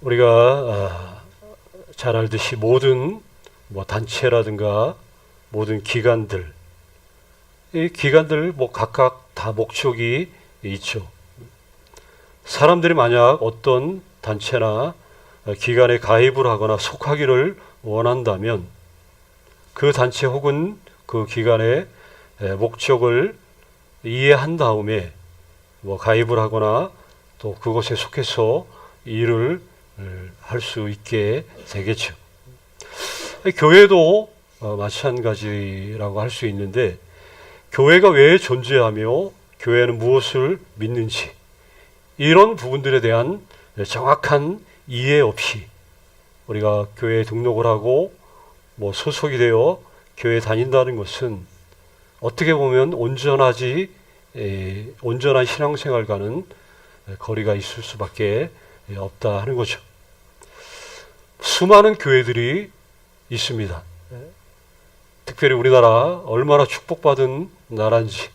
우리가 잘 알듯이 모든 단체라든가 모든 기관들, 이 기관들 각각 다 목적이 있죠. 사람들이 만약 어떤 단체나 기관에 가입을 하거나 속하기를 원한다면 그 단체 혹은 그 기관의 목적을 이해한 다음에 가입을 하거나 또 그곳에 속해서 일을 할 수 있게 되겠죠. 교회도 마찬가지라고 할 수 있는데, 교회가 왜 존재하며 교회는 무엇을 믿는지 이런 부분들에 대한 정확한 이해 없이 우리가 교회에 등록을 하고 소속이 되어 교회에 다닌다는 것은 어떻게 보면 온전한 신앙생활과는 거리가 있을 수밖에 없다 하는 거죠. 수많은 교회들이 있습니다. 특별히 우리나라 얼마나 축복받은 나라인지,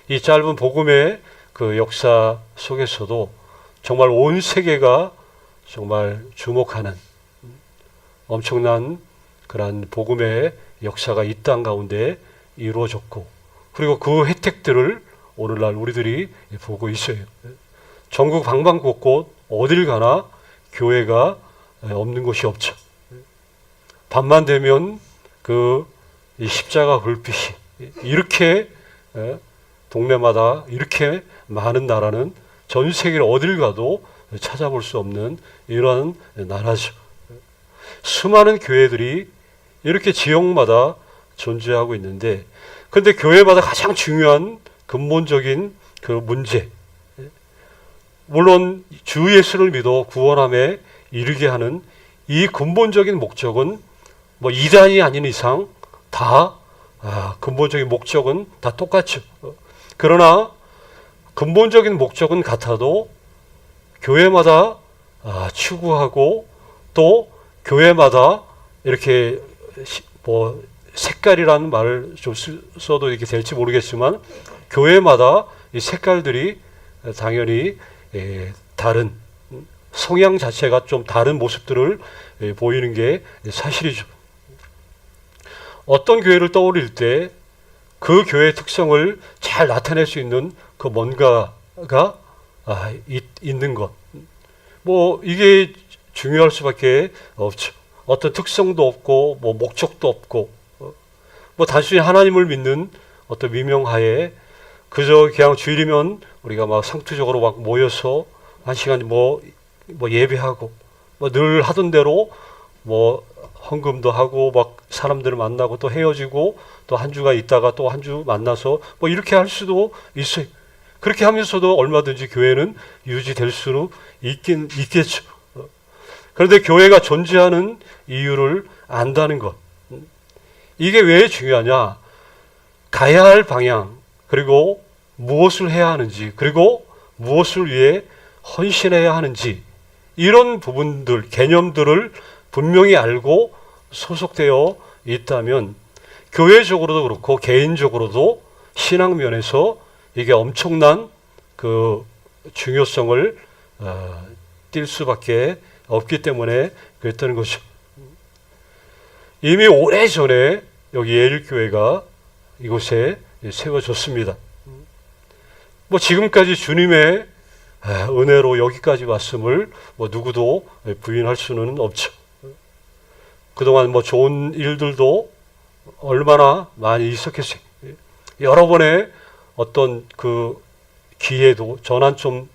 이 짧은 복음의 그 역사 속에서도 정말 온 세계가 정말 주목하는 엄청난 그런 복음의 역사가 이 땅 가운데 이루어졌고, 그리고 그 혜택들을 오늘날 우리들이 보고 있어요. 전국 방방곳곳 어딜 가나 교회가 없는 곳이 없죠. 밤만 되면 그 십자가 불빛이 이렇게 동네마다 이렇게 많은 나라는 전 세계 어딜 가도 찾아볼 수 없는 이런 나라죠. 수많은 교회들이 이렇게 지역마다 존재하고 있는데, 그런데 교회마다 가장 중요한 근본적인 그 문제, 물론 주 예수를 믿어 구원함에 이르게 하는 이 근본적인 목적은 이단이 아닌 이상 다 근본적인 목적은 다 똑같죠. 그러나 근본적인 목적은 같아도 교회마다 추구하고 또 교회마다 이렇게 색깔이라는 말을 좀 써도 이렇게 될지 모르겠지만 교회마다 이 색깔들이 당연히 다른 성향 자체가 좀 다른 모습들을 보이는 게 사실이죠. 어떤 교회를 떠올릴 때 그 교회의 특성을 잘 나타낼 수 있는 그 뭔가가 있는 것, 이게 중요할 수밖에 없죠. 어떤 특성도 없고 목적도 없고 단순히 하나님을 믿는 어떤 미명하에 그저 그냥 주일이면 우리가 상투적으로 모여서 한 시간 예배하고 늘 하던 대로 헌금도 하고 사람들을 만나고 또 헤어지고 또 한 주가 있다가 또 한 주 만나서 이렇게 할 수도 있어요. 그렇게 하면서도 얼마든지 교회는 유지될 수는 있겠죠. 그런데 교회가 존재하는 이유를 안다는 것, 이게 왜 중요하냐? 가야 할 방향, 그리고 무엇을 해야 하는지, 그리고 무엇을 위해 헌신해야 하는지, 이런 부분들, 개념들을 분명히 알고 소속되어 있다면 교회적으로도 그렇고 개인적으로도 신앙 면에서 이게 엄청난 그 중요성을 띌 수밖에 없기 때문에 그랬다는 거죠. 이미 오래전에 여기 예일교회가 이곳에 세워졌습니다. 지금까지 주님의 은혜로 여기까지 왔음을 누구도 부인할 수는 없죠. 그동안 좋은 일들도 얼마나 많이 있었겠어요. 여러 번의 어떤 그 기회도 전환점,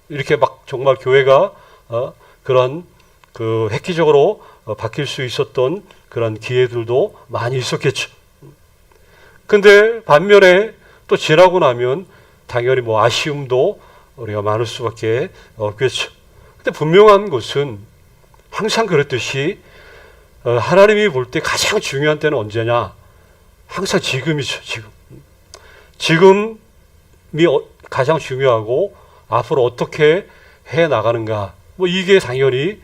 이렇게 정말 교회가 그런 그 획기적으로 바뀔 수 있었던 그런 기회들도 많이 있었겠죠. 근데 반면에 또 지나고 나면 당연히 아쉬움도 우리가 많을 수밖에 없겠죠. 근데 분명한 것은 항상 그랬듯이 하나님이 볼 때 가장 중요한 때는 언제냐? 항상 지금이죠. 지금이 가장 중요하고 앞으로 어떻게 해 나가는가, 이게 당연히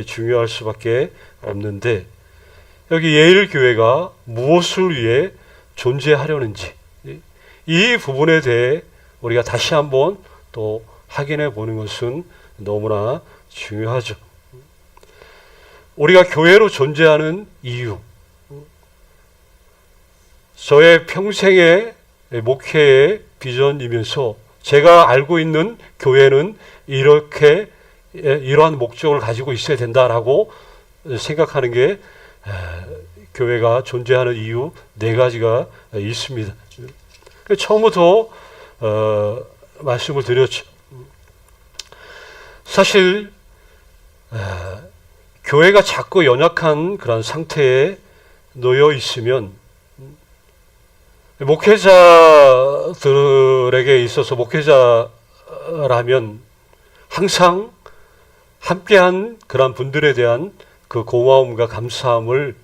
중요할 수밖에 없는데, 여기 예일교회가 무엇을 위해 존재하려는지 이 부분에 대해 우리가 다시 한번 또 확인해 보는 것은 너무나 중요하죠. 우리가 교회로 존재하는 이유, 저의 평생의 목회의 비전이면서 제가 알고 있는 교회는 이렇게 이러한 목적을 가지고 있어야 된다라고 생각하는 게 교회가 존재하는 이유 4가지가 있습니다. 처음부터 말씀을 드렸죠. 사실 교회가 자꾸 연약한 그런 상태에 놓여 있으면 목회자들에게 있어서 목회자라면 항상 함께한 그런 분들에 대한 그 고마움과 감사함을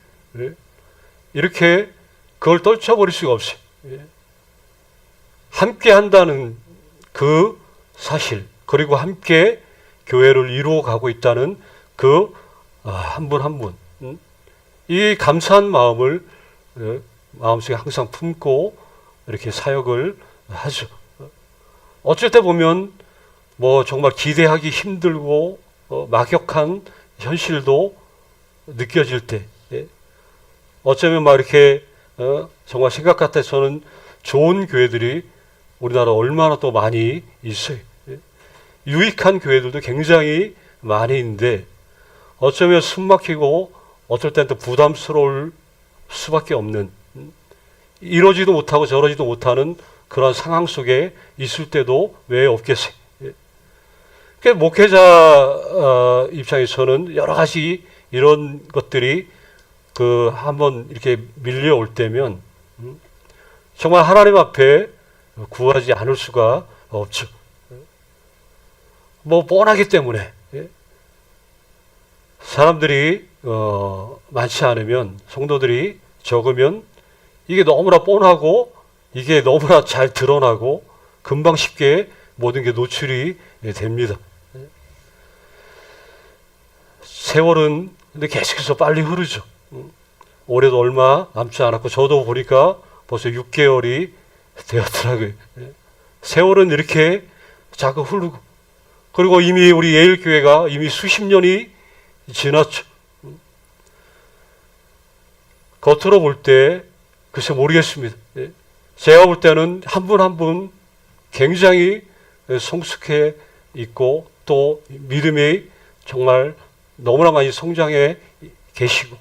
이렇게 그걸 떨쳐버릴 수가 없어요. 함께한다는 그 사실, 그리고 함께 교회를 이루어가고 있다는 그 한 분 한 분, 이 감사한 마음을 마음속에 항상 품고 이렇게 사역을 하죠. 어쩔 때 보면 뭐 정말 기대하기 힘들고 막역한 현실도 느껴질 때, 어쩌면 막 이렇게 정말 생각 같아서는 좋은 교회들이 우리나라 얼마나 또 많이 있어요. 유익한 교회들도 굉장히 많이 있는데 어쩌면 숨막히고 어떨 때는 또 부담스러울 수밖에 없는, 이러지도 못하고 저러지도 못하는 그런 상황 속에 있을 때도 왜 없겠어요. 그러니까 목회자 입장에서는 여러 가지 이런 것들이 한번 이렇게 밀려올 때면 정말 하나님 앞에 구하지 않을 수가 없죠. 뭐 뻔하기 때문에 사람들이 많지 않으면, 성도들이 적으면 이게 너무나 뻔하고 이게 너무나 잘 드러나고 금방 쉽게 모든 게 노출이 됩니다. 세월은 근데 계속해서 빨리 흐르죠. 올해도 얼마 남지 않았고 저도 보니까 벌써 6개월이 되었더라고요. 세월은 이렇게 자꾸 흐르고, 그리고 이미 우리 예일교회가 이미 수십 년이 지났죠. 겉으로 볼 때 글쎄 모르겠습니다. 제가 볼 때는 한 분 한 분 굉장히 성숙해 있고 또 믿음이 정말 너무나 많이 성장해 계시고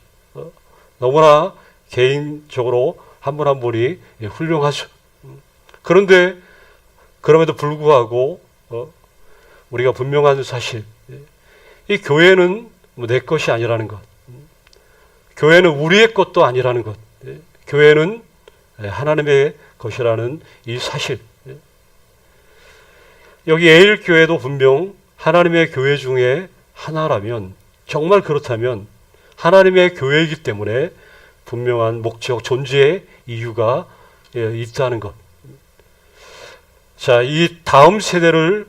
너무나 개인적으로 한 분 한 분이 훌륭하죠. 그런데 그럼에도 불구하고 우리가 분명한 사실, 이 교회는 내 것이 아니라는 것, 교회는 우리의 것도 아니라는 것, 교회는 하나님의 것이라는 이 사실. 여기 에일교회도 분명 하나님의 교회 중에 하나라면, 정말 그렇다면 하나님의 교회이기 때문에 분명한 목적, 존재의 이유가 있다는 것. 자, 이 다음 세대를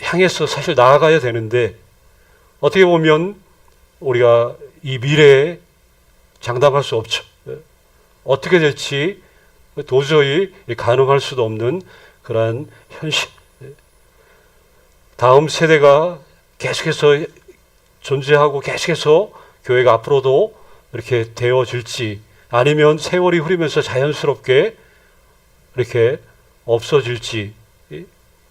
향해서 사실 나아가야 되는데, 어떻게 보면 우리가 이 미래에 장담할 수 없죠. 어떻게 될지 도저히 가늠할 수도 없는 그러한 현실. 다음 세대가 계속해서 존재하고 계속해서 교회가 앞으로도 이렇게 되어질지, 아니면 세월이 흐르면서 자연스럽게 이렇게 없어질지,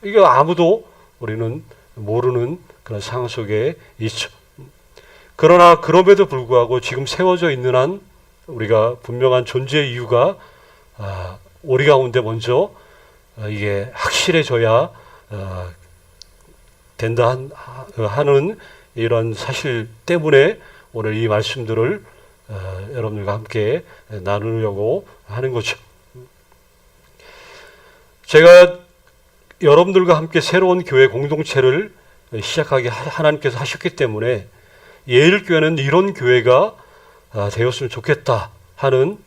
이거 아무도 우리는 모르는 그런 상황 속에 있죠. 그러나 그럼에도 불구하고 지금 세워져 있는 한 우리가 분명한 존재의 이유가 우리 가운데 먼저 이게 확실해져야 된다 하는 이런 사실 때문에 오늘 이 말씀들을 여러분들과 함께 나누려고 하는 거죠. 제가 여러분들과 함께 새로운 교회 공동체를 시작하게 하나님께서 하셨기 때문에 예일교회는 이런 교회가 되었으면 좋겠다 하는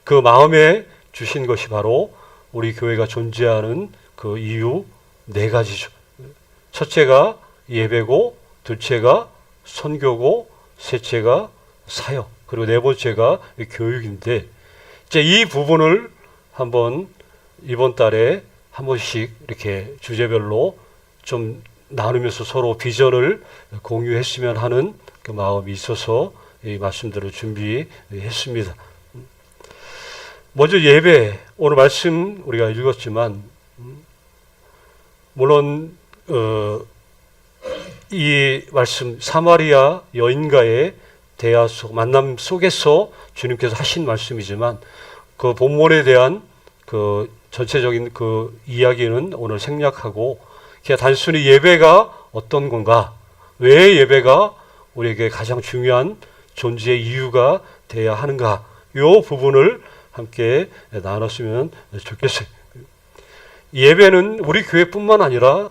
그 마음에 주신 것이 바로 우리 교회가 존재하는 그 이유 4가지죠. 첫째가 예배고, 둘째가 선교고, 셋째가 사역, 그리고 4번째가 교육인데, 이제 이 부분을 한번 이번 달에 한 번씩 이렇게 주제별로 좀 나누면서 서로 비전을 공유했으면 하는 그 마음이 있어서 이 말씀들을 준비했습니다. 먼저 예배, 오늘 말씀 우리가 읽었지만 물론 이 말씀 사마리아 여인과의 대화 속 만남 속에서 주님께서 하신 말씀이지만 그 본문에 대한 그 전체적인 그 이야기는 오늘 생략하고 그냥 단순히 예배가 어떤 건가, 왜 예배가 우리에게 가장 중요한 존재의 이유가 돼야 하는가, 이 부분을 함께 나눴으면 좋겠어요. 예배는 우리 교회뿐만 아니라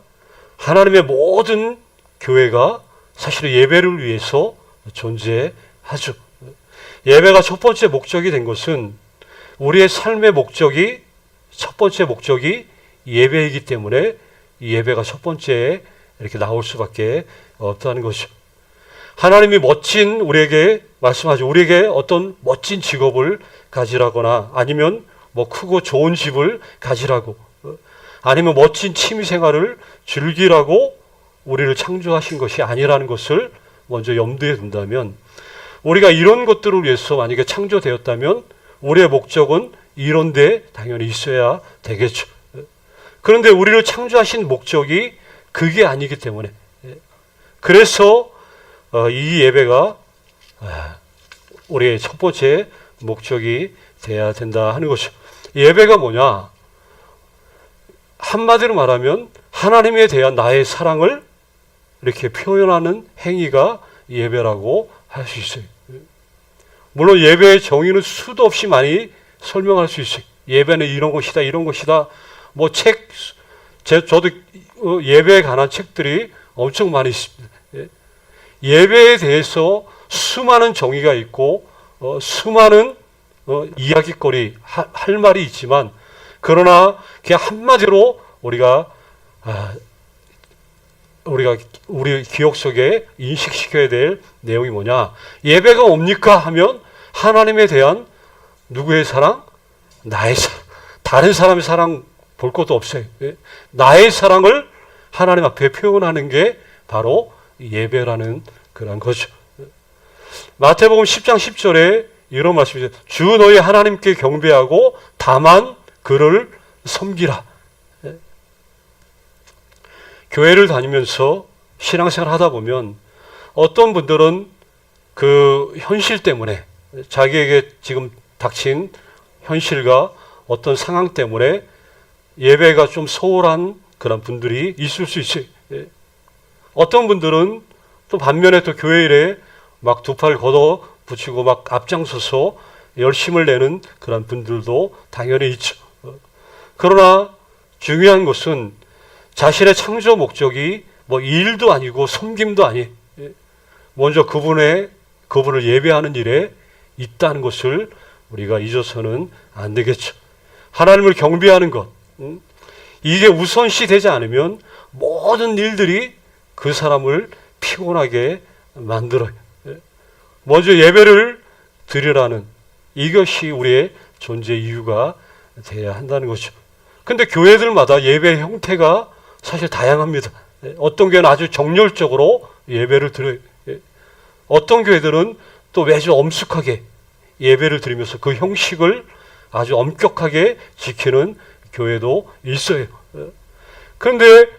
하나님의 모든 교회가 사실은 예배를 위해서 존재하죠. 예배가 첫 번째 목적이 된 것은 우리의 삶의 목적이, 첫 번째 목적이 예배이기 때문에 이 예배가 첫 번째에 이렇게 나올 수밖에 없다는 것이죠. 하나님이 멋진, 우리에게 말씀하죠. 우리에게 어떤 멋진 직업을 가지라거나 아니면 뭐 크고 좋은 집을 가지라고 아니면 멋진 취미 생활을 즐기라고 우리를 창조하신 것이 아니라는 것을 먼저 염두에 둔다면, 우리가 이런 것들을 위해서 만약에 창조되었다면 우리의 목적은 이런 데 당연히 있어야 되겠죠. 그런데 우리를 창조하신 목적이 그게 아니기 때문에, 그래서 이 예배가 우리의 첫 번째 목적이 돼야 된다 하는 것이죠. 예배가 뭐냐? 한마디로 말하면 하나님에 대한 나의 사랑을 이렇게 표현하는 행위가 예배라고 할 수 있어요. 물론 예배의 정의는 수도 없이 많이 설명할 수 있어요. 예배는 이런 것이다, 이런 것이다. 뭐 저도 예배에 관한 책들이 엄청 많이 있습니다. 예배에 대해서 수많은 정의가 있고 수많은 이야기거리, 할 말이 있지만, 그러나 그냥 한마디로 우리가 우리 기억 속에 인식시켜야 될 내용이 뭐냐? 예배가 뭡니까 하면 하나님에 대한 누구의 사랑? 나의 사랑. 다른 사람의 사랑 볼 것도 없어요. 나의 사랑을 하나님 앞에 표현하는 게 바로 예배라는 그런 거죠. 마태복음 10장 10절에 이런 말씀이죠. 주 너희 하나님께 경배하고 다만 그를 섬기라. 교회를 다니면서 신앙생활 하다 보면 어떤 분들은 그 현실 때문에, 자기에게 지금 닥친 현실과 어떤 상황 때문에 예배가 좀 소홀한 그런 분들이 있을 수 있어요. 어떤 분들은 또 반면에 또 교회 일에 막 두 팔 걷어 붙이고 막 앞장서서 열심을 내는 그런 분들도 당연히 있죠. 그러나 중요한 것은 자신의 창조 목적이 뭐 일도 아니고 섬김도 아니, 먼저 그분을 예배하는 일에 있다는 것을 우리가 잊어서는 안 되겠죠. 하나님을 경배하는 것, 이게 우선시 되지 않으면 모든 일들이 그 사람을 피곤하게 만들어요. 먼저 예배를 드리라는 이것이 우리의 존재 이유가 되어야 한다는 거죠. 근데 교회들마다 예배 형태가 사실 다양합니다. 어떤 교회는 아주 정열적으로 예배를 드려요. 어떤 교회들은 또 매주 엄숙하게 예배를 드리면서 그 형식을 아주 엄격하게 지키는 교회도 있어요. 그런데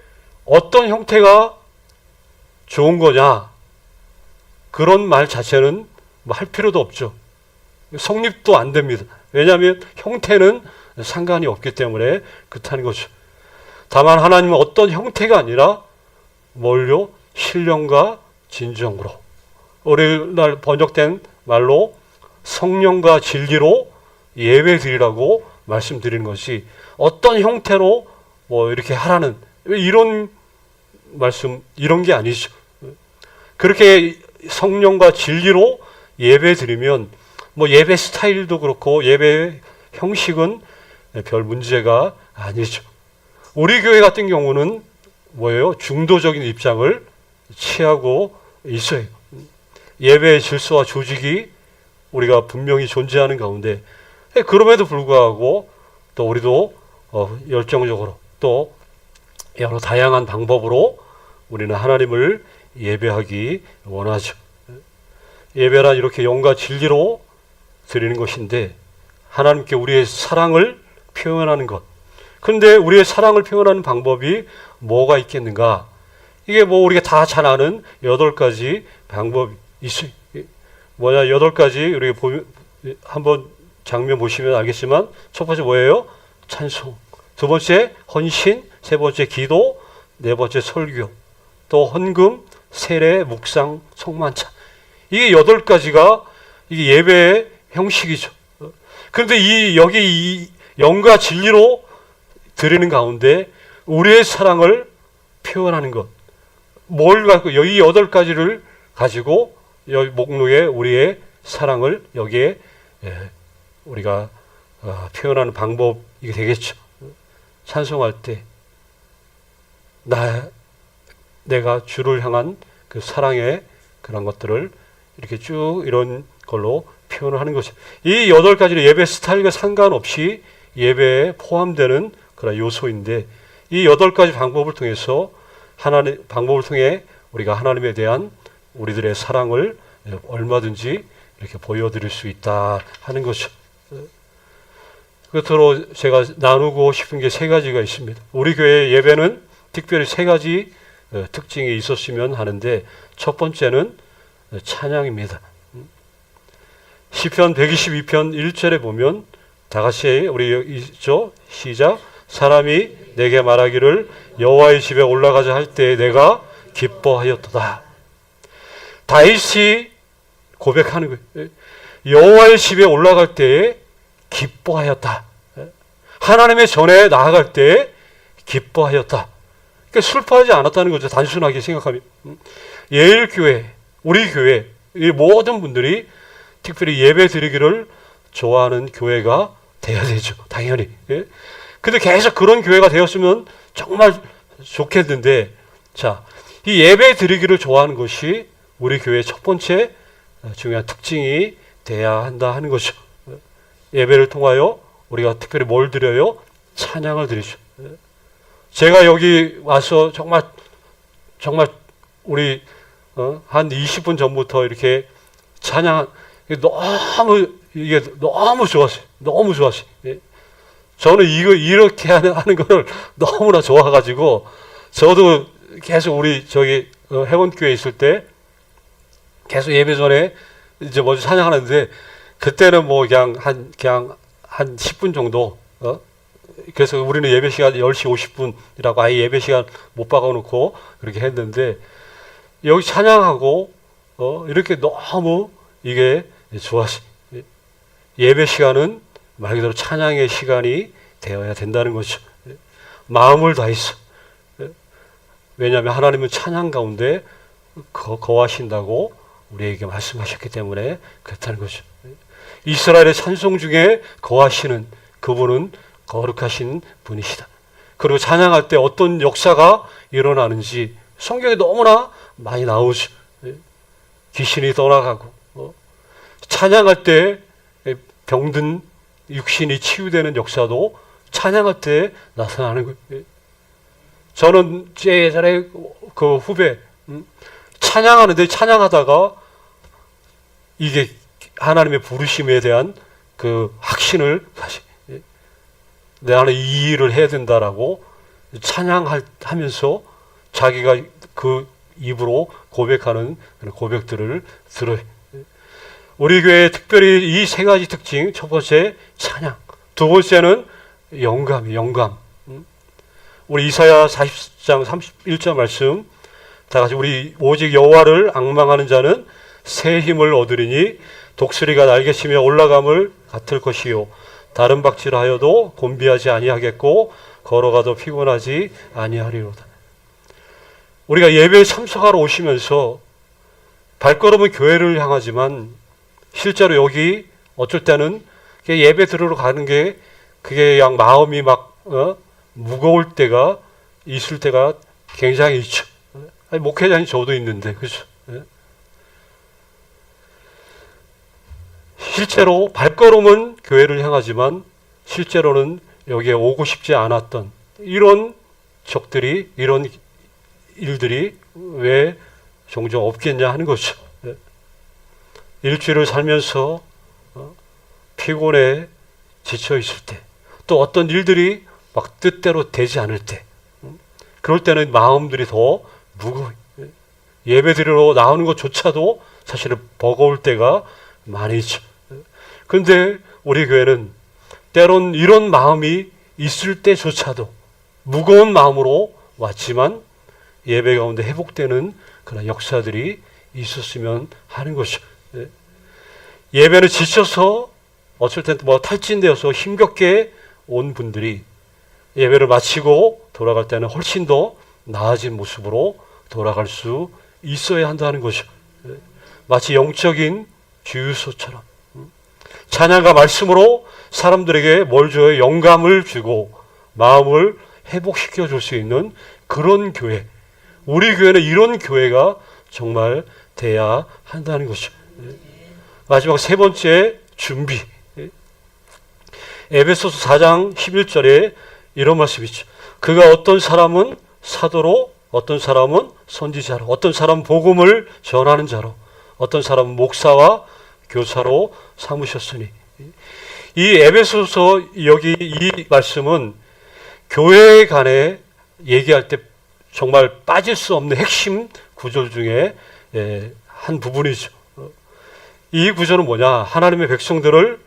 어떤 형태가 좋은 거냐? 그런 말 자체는 뭐 할 필요도 없죠. 성립도 안 됩니다. 왜냐하면 형태는 상관이 없기 때문에 그렇다는 거죠. 다만 하나님은 어떤 형태가 아니라 뭘요? 신령과 진정으로, 오늘날 번역된 말로 성령과 진리로 예배 드리라고 말씀드리는 것이, 어떤 형태로 뭐 이렇게 하라는 이런 말씀, 이런 게 아니죠. 그렇게 성령과 진리로 예배 드리면 뭐 예배 스타일도 그렇고 예배 형식은 별 문제가 아니죠. 우리 교회 같은 경우는 뭐예요? 중도적인 입장을 취하고 있어요. 예배의 질서와 조직이 우리가 분명히 존재하는 가운데, 그럼에도 불구하고 또 우리도 열정적으로 또 여러 다양한 방법으로 우리는 하나님을 예배하기 원하죠. 예배란 이렇게 영과 진리로 드리는 것인데 하나님께 우리의 사랑을 표현하는 것. 그런데 우리의 사랑을 표현하는 방법이 뭐가 있겠는가? 이게 뭐 우리가 다 잘 아는 8가지 방법이 있어요. 뭐냐, 8가지 우리가 한번 장면 보시면 알겠지만 첫 번째 뭐예요? 찬송. 두 번째 헌신. 세 번째 기도. 네 번째 설교. 또 헌금, 세례, 묵상, 성만찬. 이게 8가지가 이게 예배의 형식이죠. 그런데 여기 이 영과 진리로 드리는 가운데 우리의 사랑을 표현하는 것. 뭘 갖고, 여기 8가지를 가지고 여기 목록에 우리의 사랑을 여기에 우리가 표현하는 방법이 되겠죠. 찬송할 때 내가 주를 향한 그 사랑의 그런 것들을 이렇게 쭉 이런 걸로 표현을 하는 것이죠. 이 8가지는 예배 스타일과 상관없이 예배에 포함되는 그런 요소인데 이 8가지 방법을 통해서 방법을 통해 우리가 하나님에 대한 우리들의 사랑을 얼마든지 이렇게 보여드릴 수 있다 하는 것이죠. 끝으로 제가 나누고 싶은 게 3가지가 있습니다. 우리 교회 예배는 특별히 3가지 특징이 있었으면 하는데 첫 번째는 찬양입니다. 시편 122편 1절에 보면 다 같이 우리 있죠? 시작. 사람이 내게 말하기를 여호와의 집에 올라가자 할 때 내가 기뻐하였도다. 다윗이 고백하는 거예요. 여호와의 집에 올라갈 때에 기뻐하였다. 하나님의 전에 나아갈 때 기뻐하였다. 그러니까 슬퍼하지 않았다는 거죠. 단순하게 생각하면. 예일교회, 우리 교회, 이 모든 분들이 특별히 예배 드리기를 좋아하는 교회가 돼야 되죠. 당연히. 근데 계속 그런 교회가 되었으면 정말 좋겠는데, 자, 이 예배 드리기를 좋아하는 것이 우리 교회의 첫 번째 중요한 특징이 돼야 한다 하는 것이죠. 예배를 통하여 우리가 특별히 뭘 드려요? 찬양을 드리죠. 제가 여기 와서 정말 우리 한 20분 전부터 이렇게 찬양 이게 너무 좋았어요. 너무 좋았어요. 저는 이렇게 하는 거를 너무나 좋아가지고 저도 계속 우리 저기 해원교회 있을 때 계속 예배 전에 이제 먼저 찬양하는데 그때는 뭐 그냥 한 10분 정도 그래서 우리는 예배 시간 10시 50분이라고 아예 예배 시간 못 박아놓고 그렇게 했는데 여기 찬양하고 이렇게 너무 이게 좋았어요. 예배 시간은 말 그대로 찬양의 시간이 되어야 된다는 거죠. 마음을 다해서. 왜냐하면 하나님은 찬양 가운데 거하신다고 우리에게 말씀하셨기 때문에 그렇다는 거죠. 이스라엘의 찬송 중에 거하시는 그분은 거룩하신 분이시다. 그리고 찬양할 때 어떤 역사가 일어나는지 성경에 너무나 많이 나오죠. 귀신이 떠나가고 찬양할 때 병든 육신이 치유되는 역사도 찬양할 때 나타나는 거예요. 저는 예전에 그 후배 찬양하는데 찬양하다가 이게 하나님의 부르심에 대한 그 확신을 다시 나는 이 일을 해야 된다라고 찬양하면서 자기가 그 입으로 고백하는 고백들을 들어요. 우리 교회에 특별히 이 3가지 특징, 첫 번째 찬양, 두 번째는 영감. 우리 이사야 40장 31절 말씀 다 같이 우리 오직 여호와를 앙망하는 자는 새 힘을 얻으리니 독수리가 날개치며 올라감을 같을 것이요 다른 박질을 하여도 곤비하지 아니하겠고 걸어가도 피곤하지 아니하리로다. 우리가 예배에 참석하러 오시면서 발걸음은 교회를 향하지만 실제로 여기 어쩔 때는 예배 들으러 가는 게 그게 그냥 마음이 막 무거울 때가 있을 때가 굉장히 있죠. 목회자인 저도 있는데 그렇죠. 실제로 발걸음은 교회를 향하지만 실제로는 여기에 오고 싶지 않았던 이런 적들이 이런 일들이 왜 종종 없겠냐 하는 거죠. 일주일을 살면서 피곤해 지쳐 있을 때, 또 어떤 일들이 막 뜻대로 되지 않을 때, 그럴 때는 마음들이 더 무거워요. 예배 드리러 나오는 것조차도 사실은 버거울 때가 많이 있죠. 그런데 우리 교회는 때론 이런 마음이 있을 때조차도 무거운 마음으로 왔지만 예배 가운데 회복되는 그런 역사들이 있었으면 하는 것이죠. 예배는 지쳐서 어쩔 땐 뭐 탈진되어서 힘겹게 온 분들이 예배를 마치고 돌아갈 때는 훨씬 더 나아진 모습으로 돌아갈 수 있어야 한다는 것이죠. 마치 영적인 주유소처럼 찬양과 말씀으로 사람들에게 뭘 줘요? 영감을 주고 마음을 회복시켜 줄 수 있는 그런 교회. 우리 교회는 이런 교회가 정말 돼야 한다는 것이죠. 마지막 세 번째, 준비. 에베소서 4장 11절에 이런 말씀이 있죠. 그가 어떤 사람은 사도로, 어떤 사람은 선지자로, 어떤 사람은 복음을 전하는 자로, 어떤 사람은 목사와 교사로 삼으셨으니. 이 에베소서 여기 이 말씀은 교회 간에 얘기할 때 정말 빠질 수 없는 핵심 구절 중에 한 부분이죠. 이 구절은 뭐냐? 하나님의 백성들을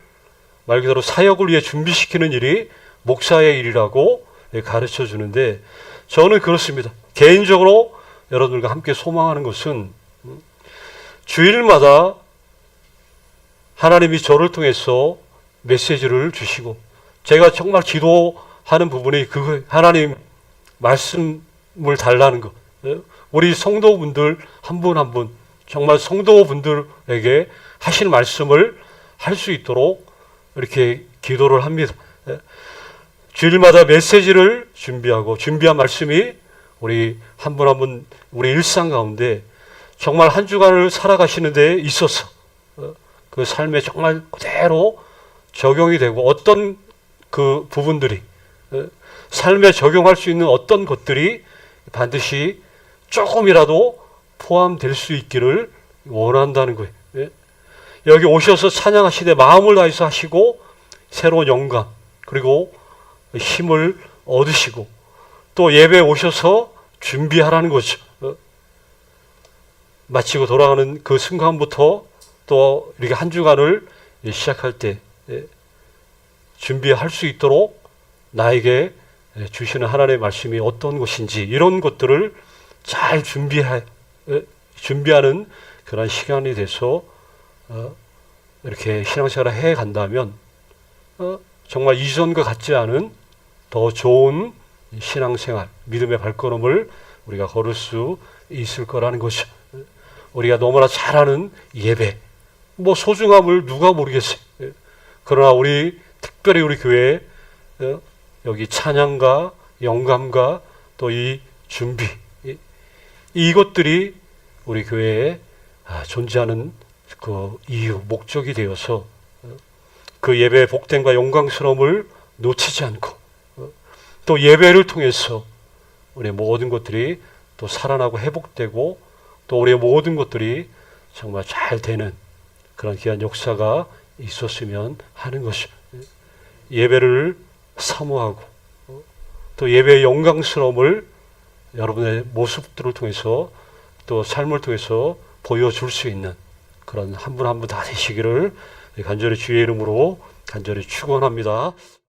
말 그대로 사역을 위해 준비시키는 일이 목사의 일이라고 가르쳐 주는데, 저는 그렇습니다. 개인적으로 여러분들과 함께 소망하는 것은 주일마다 하나님이 저를 통해서 메시지를 주시고, 제가 정말 기도하는 부분이 그 하나님 말씀을 달라는 것. 우리 성도분들 한 분 한 분, 정말 성도분들에게 하신 말씀을 할 수 있도록 이렇게 기도를 합니다. 주일마다 메시지를 준비하고 준비한 말씀이 우리 한 분 한 분 우리 일상 가운데 정말 한 주간을 살아가시는 데 있어서 그 삶에 정말 그대로 적용이 되고, 어떤 그 부분들이 삶에 적용할 수 있는 어떤 것들이 반드시 조금이라도 포함될 수 있기를 원한다는 거예요. 여기 오셔서 찬양하시되 마음을 다해서 하시고 새로운 영감 그리고 힘을 얻으시고, 또 예배에 오셔서 준비하라는 거죠. 마치고 돌아가는 그 순간부터 또 이렇게 한 주간을 시작할 때 준비할 수 있도록 나에게 주시는 하나님의 말씀이 어떤 것인지, 이런 것들을 잘 준비하는 그런 시간이 돼서 이렇게 신앙생활을 해 간다면 정말 이전과 같지 않은 더 좋은 신앙생활, 믿음의 발걸음을 우리가 걸을 수 있을 거라는 것이죠. 우리가 너무나 잘 아는 예배, 뭐 소중함을 누가 모르겠어요. 그러나 특별히 우리 교회에 여기 찬양과 영감과 또 이 준비, 이것들이 우리 교회에 존재하는 그 이유, 목적이 되어서 그 예배의 복됨과 영광스러움을 놓치지 않고, 또 예배를 통해서 우리의 모든 것들이 또 살아나고 회복되고, 또 우리의 모든 것들이 정말 잘 되는 그런 귀한 역사가 있었으면 하는 것이, 예배를 사모하고 또 예배의 영광스러움을 여러분의 모습들을 통해서 또 삶을 통해서 보여줄 수 있는 그런 한 분 한 분 다 되시기를 간절히 주의 이름으로 간절히 축원합니다.